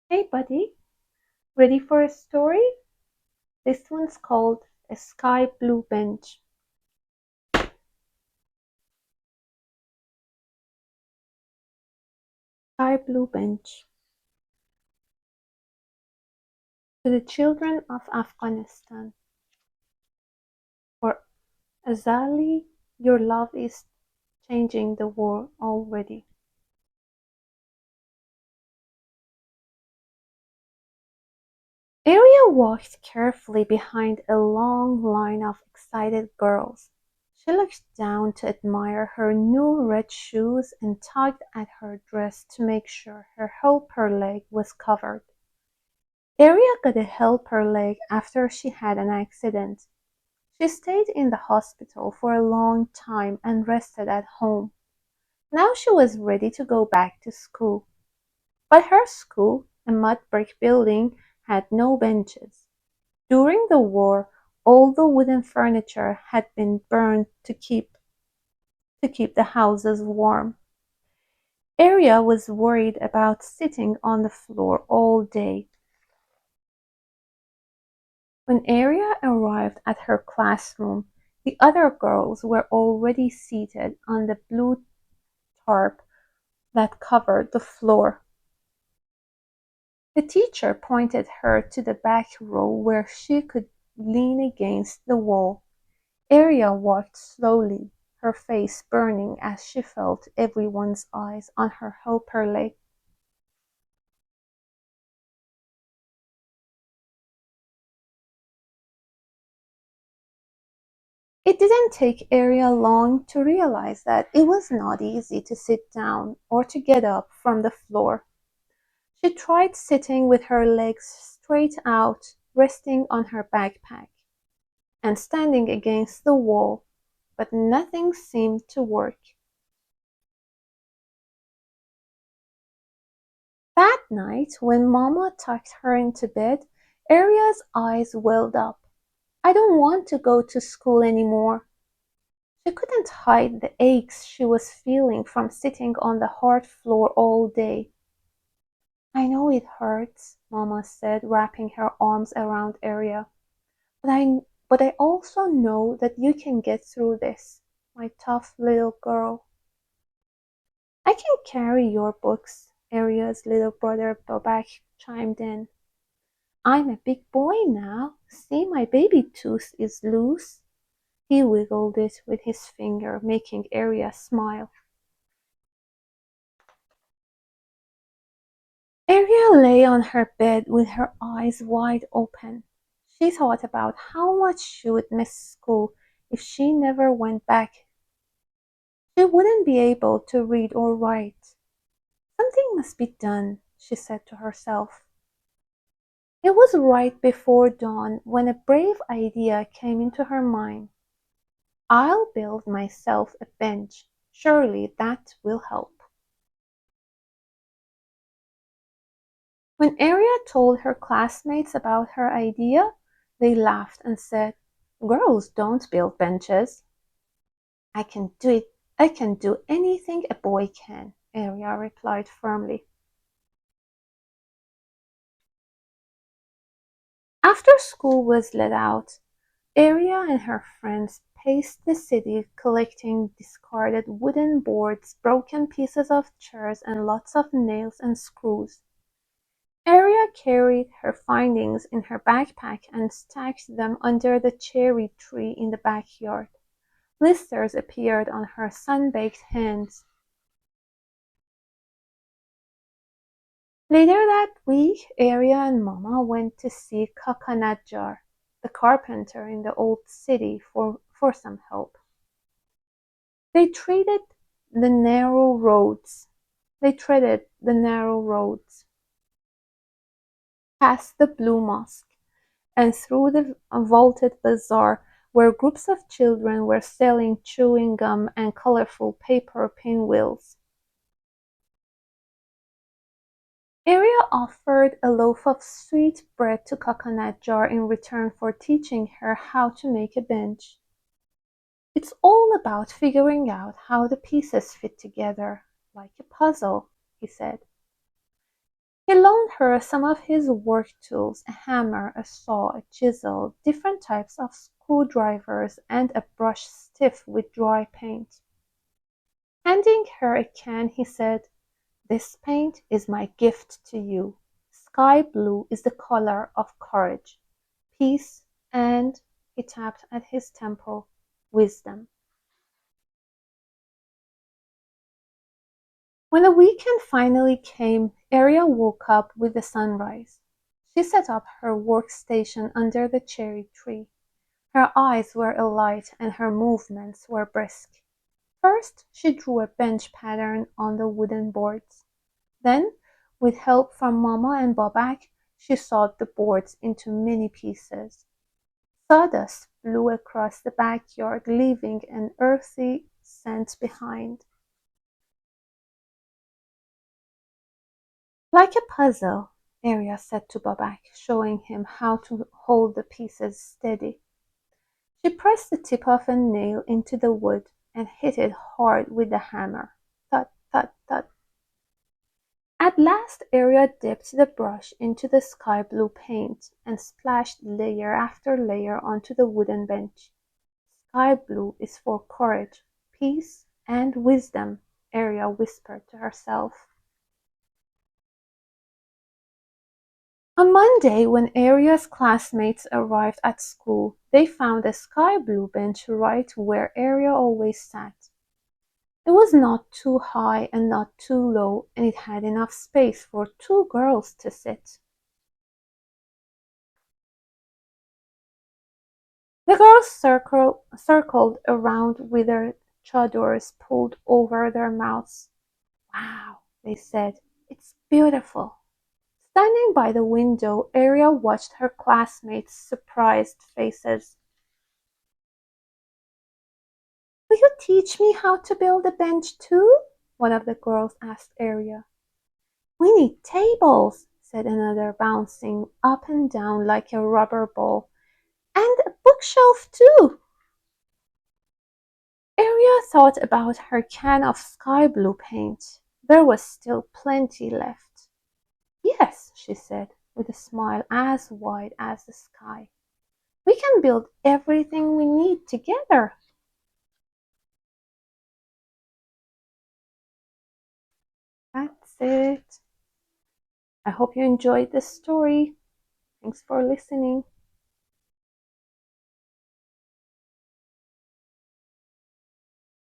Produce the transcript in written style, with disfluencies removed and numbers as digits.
Hey buddy, ready for a story? This one's called A Sky Blue Bench. Sky Blue Bench. To the children of Afghanistan. For Azali, your love is changing the world already. Arya walked carefully behind a long line of excited girls. She looked down to admire her new red shoes and tugged at her dress to make sure her helper leg was covered. Arya got a helper leg after she had an accident. She stayed in the hospital for a long time and rested at home. Now she was ready to go back to school. But her school, a mud brick building, had no benches. During the war, all the wooden furniture had been burned to keep the houses warm. Arya was worried about sitting on the floor all day. When Arya arrived at her classroom, the other girls were already seated on the blue tarp that covered the floor. The teacher pointed her to the back row where she could lean against the wall. Arya walked slowly, her face burning as she felt everyone's eyes on her helper leg. It didn't take Arya long to realize that it was not easy to sit down or to get up from the floor. She tried sitting with her legs straight out, resting on her backpack, and standing against the wall, but nothing seemed to work. That night, when Mama tucked her into bed, Arya's eyes welled up. I don't want to go to school anymore. She couldn't hide the aches she was feeling from sitting on the hard floor all day. I know it hurts, Mama said, wrapping her arms around Arya. But I also know that you can get through this, my tough little girl. I can carry your books, Arya's little brother Babak chimed in. I'm a big boy now. See, my baby tooth is loose. He wiggled it with his finger, making Arya smile. Arya lay on her bed with her eyes wide open. She thought about how much she would miss school if she never went back. She wouldn't be able to read or write. Something must be done, she said to herself. It was right before dawn when a brave idea came into her mind. I'll build myself a bench. Surely that will help. When Arya told her classmates about her idea, they laughed and said, Girls don't build benches. I can do it. I can do anything a boy can, Arya replied firmly. After school was let out, Arya and her friends paced the city collecting discarded wooden boards, broken pieces of chairs, and lots of nails and screws. Arya carried her findings in her backpack and stacked them under the cherry tree in the backyard. Blisters appeared on her sun-baked hands. Later that week, Arya and Mama went to see Kaka Najjar, the carpenter in the old city, for some help. They treated the narrow roads. They treaded the narrow roads, past the Blue Mosque, and through the vaulted bazaar where groups of children were selling chewing gum and colorful paper pinwheels. Arya offered a loaf of sweet bread to Coconut Jar in return for teaching her how to make a bench. It's all about figuring out how the pieces fit together, like a puzzle, he said. He loaned her some of his work tools, a hammer, a saw, a chisel, different types of screwdrivers, and a brush stiff with dry paint. Handing her a can, he said, "This paint is my gift to you. Sky blue is the color of courage, peace, and," he tapped at his temple, "wisdom." When the weekend finally came, Ariel woke up with the sunrise. She set up her workstation under the cherry tree. Her eyes were alight and her movements were brisk. First, she drew a bench pattern on the wooden boards. Then, with help from Mama and Bobak, she sawed the boards into mini pieces. Sawdust blew across the backyard, leaving an earthy scent behind. "Like a puzzle," Arya said to Bobak, showing him how to hold the pieces steady. She pressed the tip of a nail into the wood and hit it hard with the hammer. Thud, thud, thud. At last Arya dipped the brush into the sky blue paint and splashed layer after layer onto the wooden bench. "Sky blue is for courage, peace, and wisdom," Arya whispered to herself. On Monday, when Arya's classmates arrived at school, they found a sky blue bench right where Arya always sat. It was not too high and not too low, and it had enough space for two girls to sit. The girls circled around with their chadors pulled over their mouths. "Wow," they said, "it's beautiful." Standing by the window, Arya watched her classmates' surprised faces. "Will you teach me how to build a bench too?" one of the girls asked Arya. "We need tables," said another, bouncing up and down like a rubber ball. "And a bookshelf too." Arya thought about her can of sky blue paint. There was still plenty left. "Yes," she said, with a smile as wide as the sky. "We can build everything we need together." That's it. I hope you enjoyed this story. Thanks for listening.